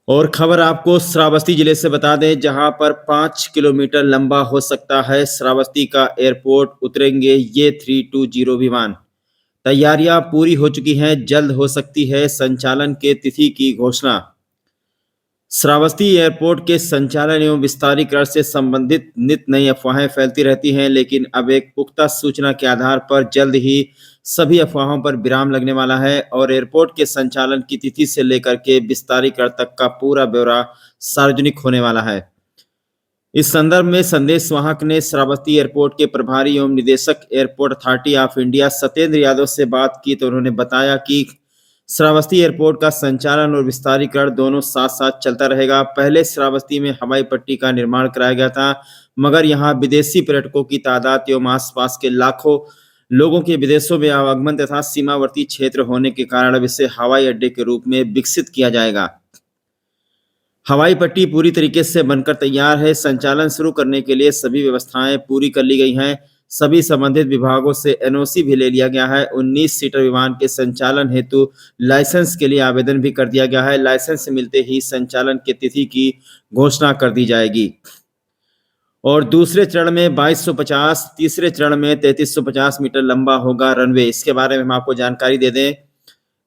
और खबर आपको श्रावस्ती जिले से बता दें, जहां पर 5 किलोमीटर लंबा हो सकता है श्रावस्ती का एयरपोर्ट। उतरेंगे ये 320 विमान। तैयारियां पूरी हो चुकी हैं, जल्द हो सकती है संचालन के तिथि की घोषणा। श्रावस्ती एयरपोर्ट के संचालन एवं विस्तारीकरण से संबंधित नित नई अफवाहें फैलती रहती हैं, लेकिन अब एक पुख्ता सूचना के आधार पर जल्द ही सभी अफवाहों पर विराम लगने वाला है और एयरपोर्ट के संचालन की तिथि से लेकर के विस्तारीकरण तक का पूरा ब्यौरा सार्वजनिक होने वाला है। इस संदर्भ में संदेश वाहक ने श्रावस्ती एयरपोर्ट के प्रभारी एवं निदेशक airport authority of India Satyendra Yadav से बात की तो उन्होंने बताया कि श्रावस्ती एयरपोर्ट का संचालन और विस्तारीकरण दोनों साथ साथ चलता रहेगा। पहले श्रावस्ती में हवाई पट्टी का निर्माण कराया गया था, मगर यहाँ विदेशी पर्यटकों की तादाद एवं आसपास के लाखों लोगों के विदेशों में आवागमन तथा सीमावर्ती क्षेत्र होने के कारण अब इसे हवाई अड्डे के रूप में विकसित किया जाएगा। हवाई पट्टी पूरी तरीके से बनकर तैयार है। संचालन शुरू करने के लिए सभी व्यवस्थाएं पूरी कर ली गई हैं। सभी संबंधित विभागों से एनओसी भी ले लिया गया है। 19 सीटर विमान के संचालन हेतु लाइसेंस के लिए आवेदन भी कर दिया गया है। लाइसेंस मिलते ही संचालन की तिथि की घोषणा कर दी जाएगी। और दूसरे चरण में 2250, तीसरे चरण में 3350 मीटर लंबा होगा रनवे। इसके बारे में हम आपको जानकारी दे दें।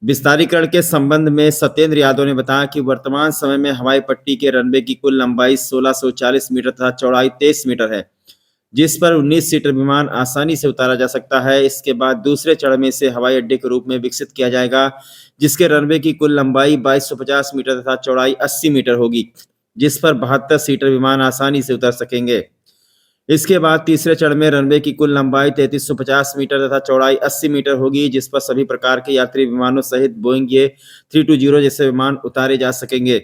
विस्तारीकरण के संबंध में सत्येंद्र यादव ने बताया कि वर्तमान समय में हवाई पट्टी के रनवे की कुल लंबाई 1640 मीटर तथा चौड़ाई 23 मीटर है, जिस पर 19 सीटर विमान आसानी से उतारा जा सकता है। इसके बाद दूसरे चरण में इसे हवाई अड्डे के रूप में विकसित किया जाएगा, जिसके रनवे की कुल लंबाई 2250 मीटर तथा चौड़ाई 80 मीटर होगी, जिस पर 72 सीटर विमान आसानी से उतर सकेंगे। इसके बाद तीसरे चरण में रनवे की कुल लंबाई 3350 मीटर तथा चौड़ाई 80 मीटर होगी, जिस पर सभी प्रकार के यात्री विमानों सहित बोइंग ये 320 जैसे विमान उतारे जा सकेंगे।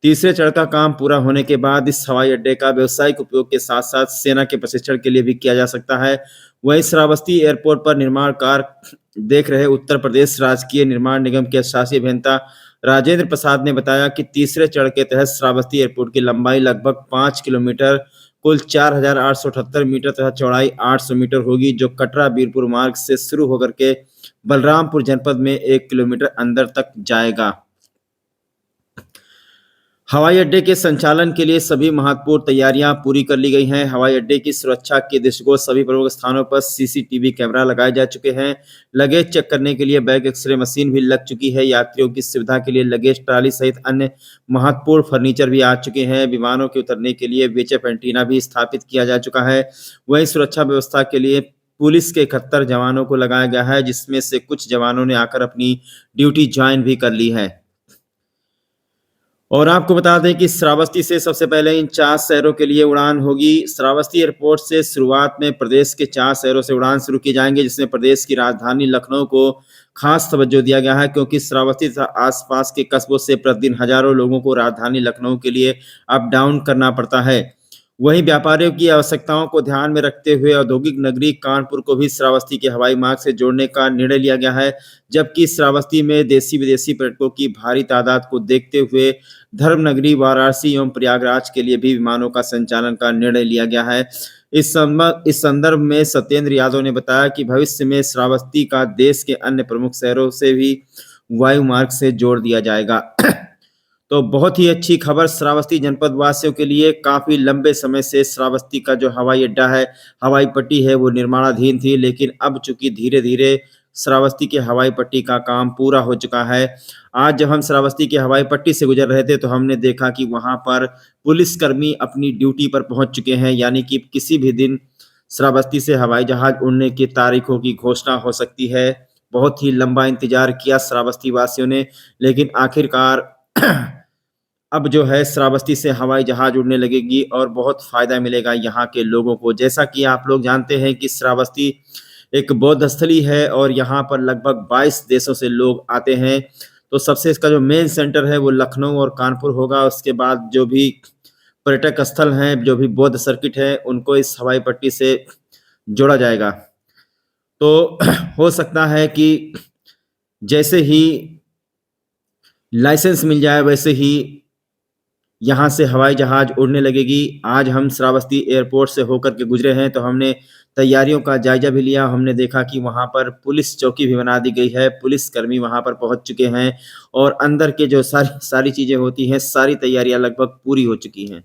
तीसरे चरण का काम पूरा होने के बाद इस हवाई अड्डे का व्यावसायिक उपयोग के साथ साथ सेना के प्रशिक्षण के लिए भी किया जा सकता है। वहीं श्रावस्ती एयरपोर्ट पर निर्माण कार्य देख रहे उत्तर प्रदेश राजकीय निर्माण निगम के शासी अभियंता राजेंद्र प्रसाद ने बताया कि तीसरे चरण के तहत श्रावस्ती एयरपोर्ट की लंबाई लगभग 5 किलोमीटर, कुल 4878 मीटर तथा चौड़ाई 800 मीटर होगी, जो कटरा बीरपुर मार्ग से शुरू होकर के बलरामपुर जनपद में 1 किलोमीटर अंदर तक जाएगा। हवाई अड्डे के संचालन के लिए सभी महत्वपूर्ण तैयारियां पूरी कर ली गई हैं। हवाई अड्डे की सुरक्षा के दृष्टिकोण सभी प्रमुख स्थानों पर सीसीटीवी कैमरा लगाए जा चुके हैं। लगेज चेक करने के लिए बैग एक्सरे मशीन भी लग चुकी है। यात्रियों की सुविधा के लिए लगेज ट्रॉली सहित अन्य महत्वपूर्ण फर्नीचर भी आ चुके हैं। विमानों के उतरने के लिए VHF एंटीना भी स्थापित किया जा चुका है। वहीं सुरक्षा व्यवस्था के लिए पुलिस के 71 जवानों को लगाया गया है, जिसमें से कुछ जवानों ने आकर अपनी ड्यूटी ज्वाइन भी कर ली है। और आपको बता दें कि श्रावस्ती से सबसे पहले इन 4 शहरों के लिए उड़ान होगी। श्रावस्ती एयरपोर्ट से शुरुआत में प्रदेश के 4 शहरों से उड़ान शुरू की जाएंगे, जिसमें प्रदेश की राजधानी लखनऊ को खास तवज्जो दिया गया है, क्योंकि श्रावस्ती तथा आसपास के कस्बों से प्रतिदिन हजारों लोगों को राजधानी लखनऊ के लिए अप डाउन करना पड़ता है। वहीं व्यापारियों की आवश्यकताओं को ध्यान में रखते हुए औद्योगिक नगरी कानपुर को भी श्रावस्ती के हवाई मार्ग से जोड़ने का निर्णय लिया गया है, जबकि श्रावस्ती में देशी विदेशी पर्यटकों की भारी तादाद को देखते हुए धर्मनगरी वाराणसी एवं प्रयागराज के लिए भी विमानों का संचालन का निर्णय लिया गया है। इस संदर्भ में सत्येंद्र यादव ने बताया कि भविष्य में श्रावस्ती का देश के अन्य प्रमुख शहरों से भी वायु मार्ग से जोड़ दिया जाएगा। तो बहुत ही अच्छी खबर श्रावस्ती जनपद वासियों के लिए। काफी लंबे समय से श्रावस्ती का जो हवाई अड्डा है, हवाई पट्टी है, वो निर्माणाधीन थी, लेकिन अब चूंकि धीरे धीरे श्रावस्ती के हवाई पट्टी का काम पूरा हो चुका है। आज जब हम श्रावस्ती के हवाई पट्टी से गुजर रहे थे तो हमने देखा कि वहां पर पुलिसकर्मी अपनी ड्यूटी पर पहुंच चुके हैं, यानी कि किसी भी दिन श्रावस्ती से हवाई जहाज उड़ने की तारीखों की घोषणा हो सकती है। बहुत ही लंबा इंतजार किया श्रावस्ती वासियों ने, लेकिन आखिरकार अब जो है श्रावस्ती से हवाई जहाज उड़ने लगेगी और बहुत फायदा मिलेगा यहाँ के लोगों को। जैसा कि आप लोग जानते हैं कि श्रावस्ती एक बौद्ध स्थली है और यहाँ पर लगभग 22 देशों से लोग आते हैं। तो सबसे इसका जो मेन सेंटर है वो लखनऊ और कानपुर होगा। उसके बाद जो भी पर्यटक स्थल हैं, जो भी बौद्ध सर्किट है, उनको इस हवाई पट्टी से जोड़ा जाएगा। तो हो सकता है कि जैसे ही लाइसेंस मिल जाए वैसे ही यहाँ से हवाई जहाज उड़ने लगेगी। आज हम श्रावस्ती एयरपोर्ट से होकर के गुजरे हैं, तो हमने तैयारियों का जायजा भी लिया। हमने देखा कि वहाँ पर पुलिस चौकी भी बना दी गई है, पुलिसकर्मी वहाँ पर पहुँच चुके हैं और अंदर के जो सारी सारी चीज़ें होती हैं, सारी तैयारियाँ लगभग पूरी हो चुकी हैं।